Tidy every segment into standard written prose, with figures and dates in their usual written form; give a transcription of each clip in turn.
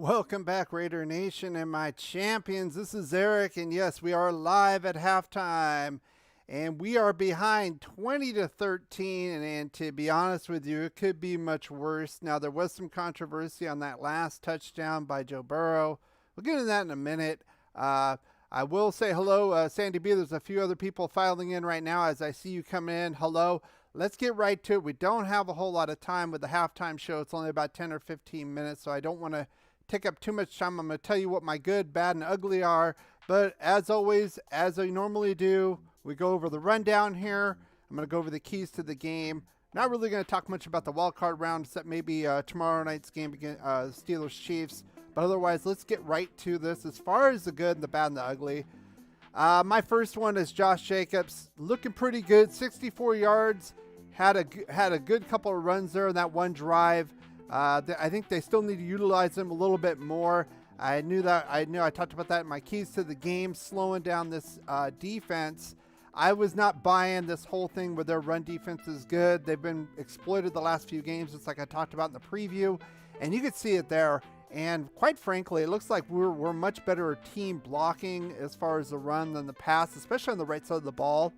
Welcome back, Raider Nation and my champions. This is Eric, and yes, we are live at halftime, and we are behind 20-13. And to be honest with you, it could be much worse. Now, there was some controversy on that last touchdown by Joe Burrow. We'll get into that in a minute. I will say hello, Sandy B. There's a few other people filing in right now as I see you coming in. Hello. Let's get right to it. We don't have a whole lot of time with the halftime show. It's only about 10 or 15 minutes, so I don't want to take up too much time. I'm going to tell you what my good, bad, and ugly are. But as always, as I normally do, we go over the rundown here. I'm going to go over the keys to the game. Not really going to talk much about the wildcard round, except maybe tomorrow night's game against Steelers-Chiefs. But otherwise, let's get right to this. As far as the good, the bad, and the ugly, my first one is Josh Jacobs. Looking pretty good, 64 yards. Had a good couple of runs there in that one drive. I think they still need to utilize him a little bit more. I talked about that in my keys to the game, slowing down this defense. I was not buying this whole thing where their run defense is good. They've been exploited the last few games, just like I talked about in the preview, and you could see it there. And quite frankly, it looks like we're much better team blocking as far as the run than the pass, especially on the right side of the ball.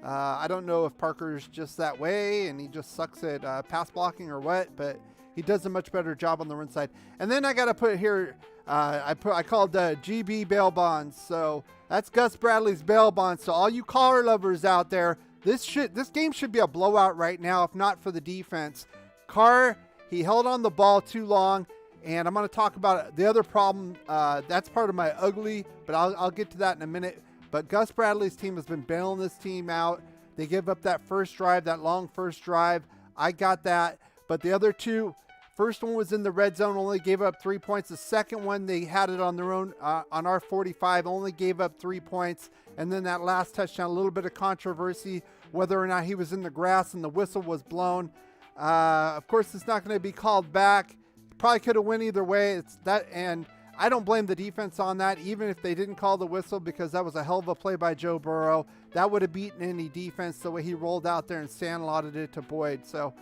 I don't know if Parker's just that way and he just sucks at pass blocking or what, but he does a much better job on the run side. And then I got to put here, I called GB bail bonds. So that's Gus Bradley's bail bonds. So all you Carr lovers out there, this game should be a blowout right now, if not for the defense. Carr, he held on the ball too long, and I'm going to talk about the other problem. That's part of my ugly, but I'll get to that in a minute. But Gus Bradley's team has been bailing this team out. They give up that first drive, that long first drive. I got that. But the other two, first one was in the red zone, only gave up 3 points. The second one, they had it on their own, on our 45, only gave up 3 points. And then that last touchdown, a little bit of controversy, whether or not he was in the grass and the whistle was blown. Of course, it's not going to be called back. Probably could have went either way. It's that, and I don't blame the defense on that, even if they didn't call the whistle, because that was a hell of a play by Joe Burrow. That would have beaten any defense the way he rolled out there and sandlotted it to Boyd. So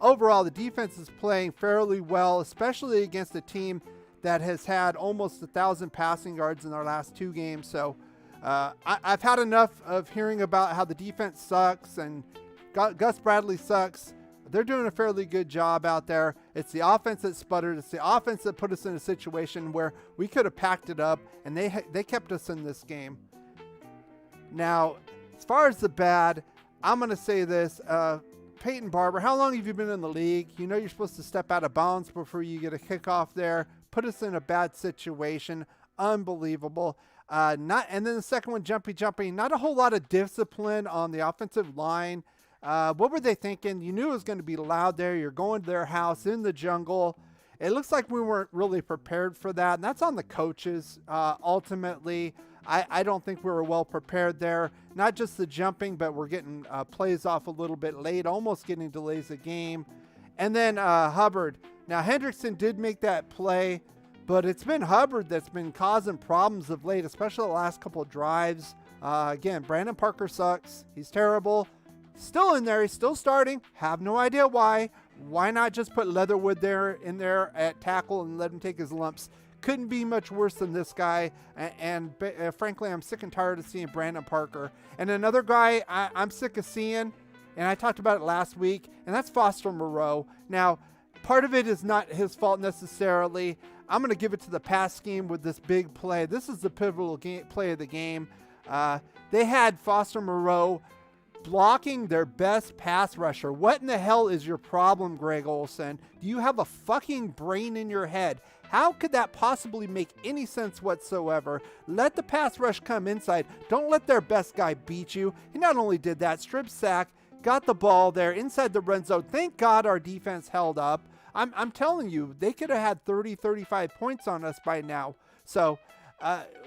overall, the defense is playing fairly well, especially against a team that has had almost 1,000 passing yards in their last 2 games. So I've had enough of hearing about how the defense sucks and Gus Bradley sucks. They're doing a fairly good job out there. It's the offense that sputtered. It's the offense that put us in a situation where we could have packed it up, and they kept us in this game. Now, as far as the bad, I'm going to say this. Peyton Barber, how long have you been in the league? You know you're supposed to step out of bounds before you get a kickoff there. Put us in a bad situation. Unbelievable. And then the second one, jumpy. Not a whole lot of discipline on the offensive line. What were they thinking? You knew it was going to be loud there. You're going to their house in the jungle. It looks like we weren't really prepared for that, and that's on the coaches. Ultimately, I don't think we were well prepared there. Not just the jumping, but we're getting plays off a little bit late, almost getting delays of game. And then Hubbard. Now, Hendrickson did make that play, but it's been Hubbard that's been causing problems of late, especially the last couple of drives. Again, Brandon Parker sucks. He's terrible. Still in there. He's still starting. Have no idea why. Why not just put Leatherwood in there at tackle and let him take his lumps? Couldn't be much worse than this guy. And frankly, I'm sick and tired of seeing Brandon Parker. And another guy I'm sick of seeing, and I talked about it last week, and that's Foster Moreau. Now, part of it is not his fault necessarily. I'm going to give it to the pass scheme with this big play. This is the pivotal play of the game. They had Foster Moreau blocking their best pass rusher. What in the hell is your problem, Greg Olsen? Do you have a fucking brain in your head? How could that possibly make any sense whatsoever? Let the pass rush come inside. Don't let their best guy beat you. He not only did that, strip sack, got the ball there inside the red zone. Thank God our defense held up. I'm telling you, they could have had 30, 35 points on us by now. So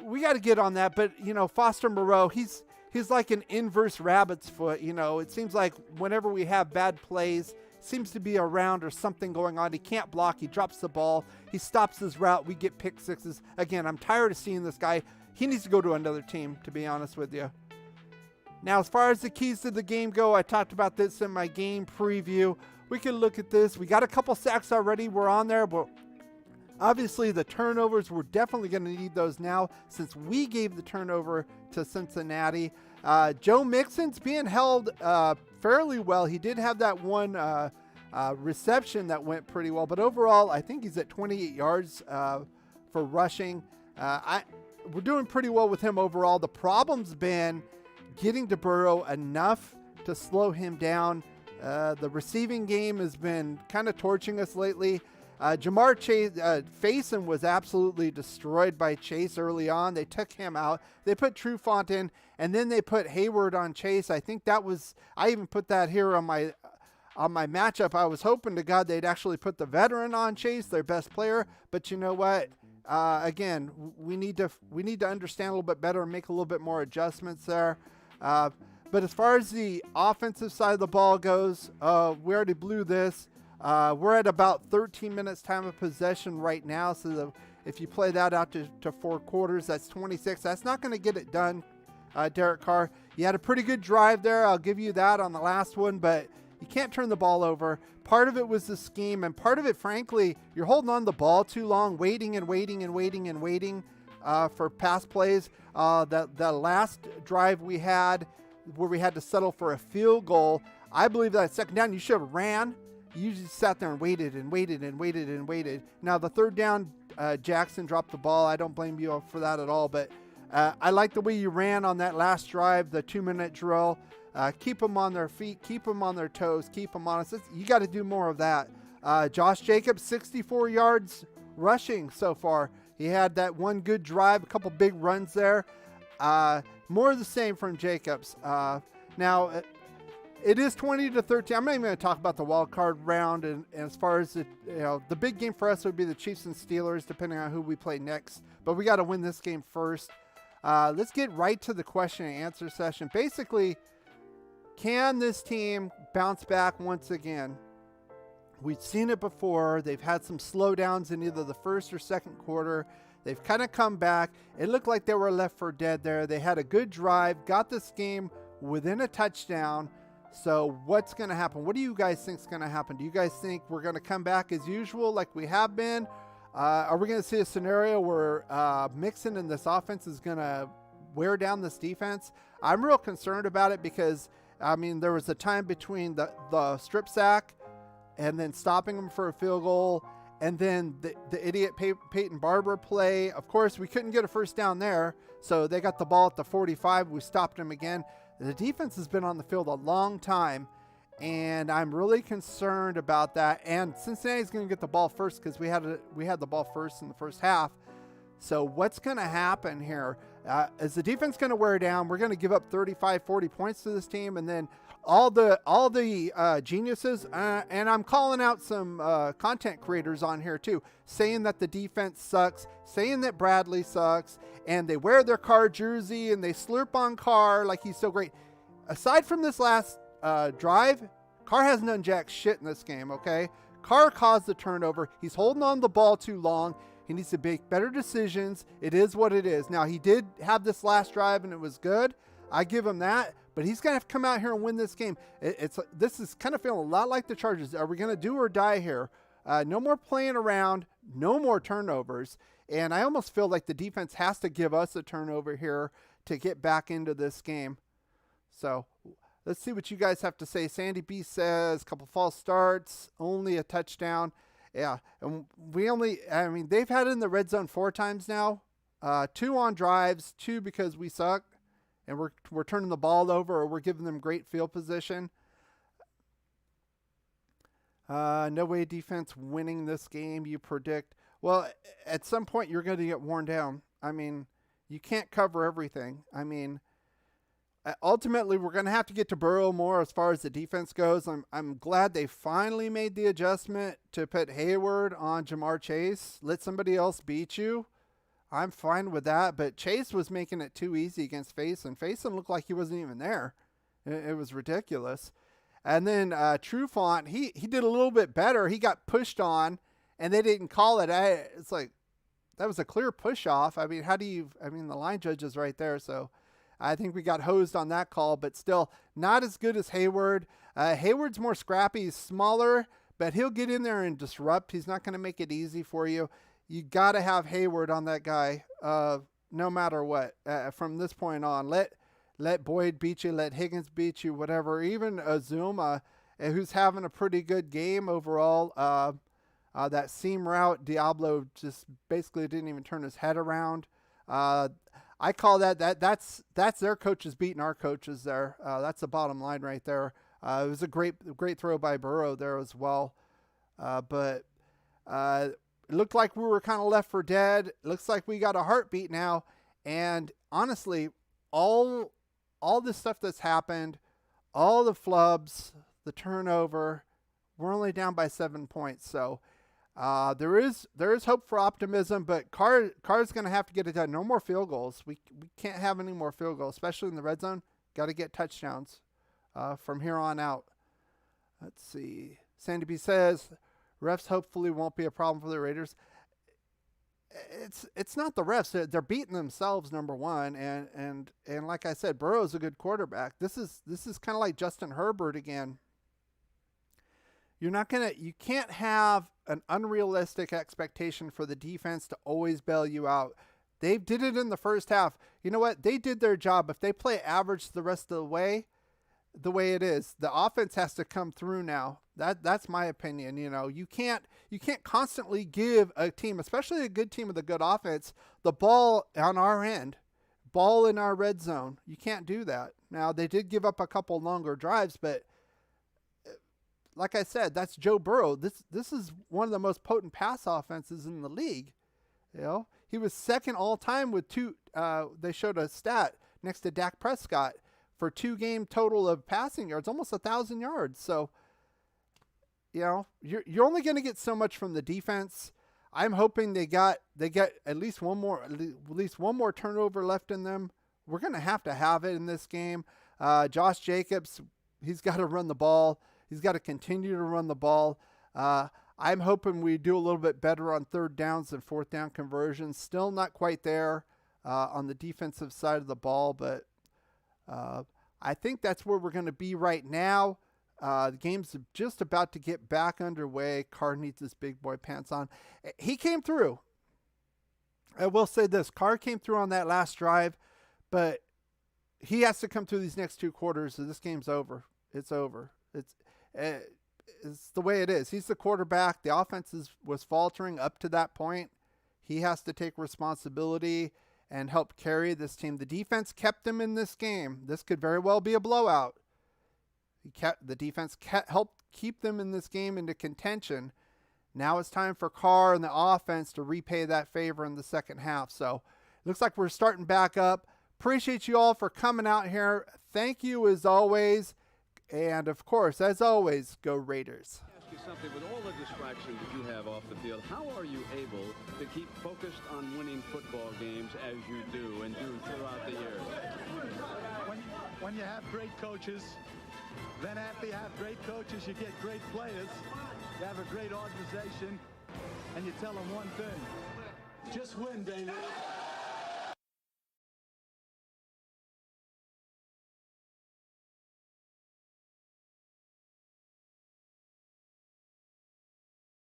we got to get on that. But, you know, Foster Moreau, he's like an inverse rabbit's foot. You know, it seems like whenever we have bad plays, seems to be around or something going on. He can't block. He drops the ball. He stops his route. We get pick sixes. Again, I'm tired of seeing this guy. He needs to go to another team, to be honest with you. Now, as far as the keys to the game go, I talked about this in my game preview. We can look at this. We got a couple sacks already. We're on there, but Obviously, the turnovers, we're definitely going to need those now since we gave the turnover to Cincinnati. Joe Mixon's being held fairly well. He did have that one reception that went pretty well, but overall, I think he's at 28 yards for rushing. We're doing pretty well with him overall. The problem's been getting to Burrow enough to slow him down. The receiving game has been kind of torching us lately. Jamar Chase, Faison was absolutely destroyed by Chase early on. They took him out. They put Trufant in, and then they put Hayward on Chase. I think that was, I even put that here on my matchup. I was hoping to God they'd actually put the veteran on Chase, their best player. But you know what? Again, we need to understand a little bit better and make a little bit more adjustments there. But as far as the offensive side of the ball goes, we already blew this. We're at about 13 minutes time of possession right now. So if you play that out to 4 quarters, that's 26. That's not going to get it done, Derek Carr. You had a pretty good drive there. I'll give you that on the last one, but you can't turn the ball over. Part of it was the scheme, and part of it, frankly, you're holding on to the ball too long, waiting for pass plays. The last drive we had where we had to settle for a field goal, I believe that second down, you should have ran. You just sat there and waited. Now, the third down, Jackson dropped the ball. I don't blame you for that at all, but I like the way you ran on that last drive, the 2-minute drill. Keep them on their feet, keep them on their toes, keep them honest. You got to do more of that. Josh Jacobs, 64 yards rushing so far. He had that one good drive, a couple big runs there. More of the same from Jacobs. Now, it is 20-13. I'm not even going to talk about the wild card round, and as far as the big game for us would be the Chiefs and Steelers, depending on who we play next. But we got to win this game first. Let's get right to the question and answer session. Basically, can this team bounce back once again? We've seen it before. They've had some slowdowns in either the first or second quarter. They've kind of come back. It looked like they were left for dead there. They had a good drive, got this game within a touchdown. So what's going to happen? What do you guys think is going to happen? Do you guys think we're going to come back as usual like we have been? Are we going to see a scenario where Mixon and this offense is going to wear down this defense? I'm real concerned about it because, I mean, there was a time between the strip sack and then stopping them for a field goal and then the idiot Peyton Barber play. Of course, we couldn't get a first down there, so they got the ball at the 45. We stopped them again. The defense has been on the field a long time, and I'm really concerned about that. And Cincinnati's going to get the ball first because we had the ball first in the first half. So what's going to happen here? Is the defense going to wear down? We're going to give up 35, 40 points to this team, and then all the geniuses, and I'm calling out some content creators on here too, saying that the defense sucks, saying that Bradley sucks, and they wear their Carr jersey and they slurp on Carr like he's so great. Aside from this last drive, Carr hasn't done jack shit in this game, okay? Carr caused the turnover. He's holding on the ball too long. He needs to make better decisions. It is what it is. Now, he did have this last drive, and it was good. I give him that. But he's going to have to come out here and win this game. This is kind of feeling a lot like the Chargers. Are we going to do or die here? No more playing around. No more turnovers. And I almost feel like the defense has to give us a turnover here to get back into this game. So let's see what you guys have to say. Sandy B says, couple false starts, only a touchdown. Yeah, and they've had it in the red zone 4 times now. 2 on drives, 2 because we suck, and we're turning the ball over, or we're giving them great field position. No way defense winning this game, you predict. Well, at some point you're going to get worn down. I mean, you can't cover everything. I mean, ultimately, we're going to have to get to Burrow more as far as the defense goes. I'm glad they finally made the adjustment to put Hayward on Jamar Chase. Let somebody else beat you. I'm fine with that. But Chase was making it too easy against Faison. Faison looked like he wasn't even there. It was ridiculous. And then Trufant, he did a little bit better. He got pushed on, and they didn't call it. It's like, that was a clear push off. I mean, the line judge is right there, so I think we got hosed on that call, but still not as good as Hayward. Hayward's more scrappy. He's smaller, but he'll get in there and disrupt. He's not going to make it easy for you. you got to have Hayward on that guy, no matter what. From this point on, let Boyd beat you, let Higgins beat you, whatever. Even Azuma, who's having a pretty good game overall. That seam route, Diablo just basically didn't even turn his head around. I call that's their coaches beating our coaches there. That's the bottom line right there. It was a great throw by Burrow there as well. But it looked like we were kind of left for dead. It looks like we got a heartbeat now. And honestly, all this stuff that's happened, all the flubs, the turnover, we're only down by 7 points. So there is hope for optimism, but Carr's going to have to get it done. No more field goals. We can't have any more field goals, especially in the red zone. Got to get touchdowns from here on out. Let's see. Sandy B says, refs hopefully won't be a problem for the Raiders. It's not the refs. They're beating themselves, number one, and like I said, Burrow's a good quarterback. This is kind of like Justin Herbert again. You can't have an unrealistic expectation for the defense to always bail you out. They did it in the first half. You know what? They did their job. If they play average the rest of the way it is, the offense has to come through now. That's my opinion. You can't constantly give a team, especially a good team with a good offense, the ball on our end, ball in our red zone. You can't do that. Now, they did give up a couple longer drives, but like I said, that's Joe Burrow. This is one of the most potent pass offenses in the league. He was second all time with two. They showed a stat next to Dak Prescott for 2-game total of passing yards, almost 1,000 yards. So, you're only going to get so much from the defense. I'm hoping they get at least one more turnover left in them. We're going to have it in this game. Josh Jacobs, he's got to run the ball. He's got to continue to run the ball. I'm hoping we do a little bit better on third downs and fourth down conversions. Still not quite there on the defensive side of the ball, but I think that's where we're going to be right now. The game's just about to get back underway. Carr needs his big boy pants on. He came through. I will say this. Carr came through on that last drive, but he has to come through these next 2 quarters, so this game's over. It's over. It's the way it is. He's the quarterback. The offense was faltering up to that point. He has to take responsibility and help carry this team. The defense kept them in this game. This could very well be a blowout. The defense helped keep them in this game into contention. Now it's time for Carr and the offense to repay that favor in the second half. So it looks like we're starting back up. Appreciate you all for coming out here. Thank you as always. And, of course, as always, go Raiders. Ask you something. With all the distractions that you have off the field, how are you able to keep focused on winning football games as you do and do throughout the years? When you have great coaches, then after you have great coaches, you get great players. You have a great organization, and you tell them one thing. Just win, David.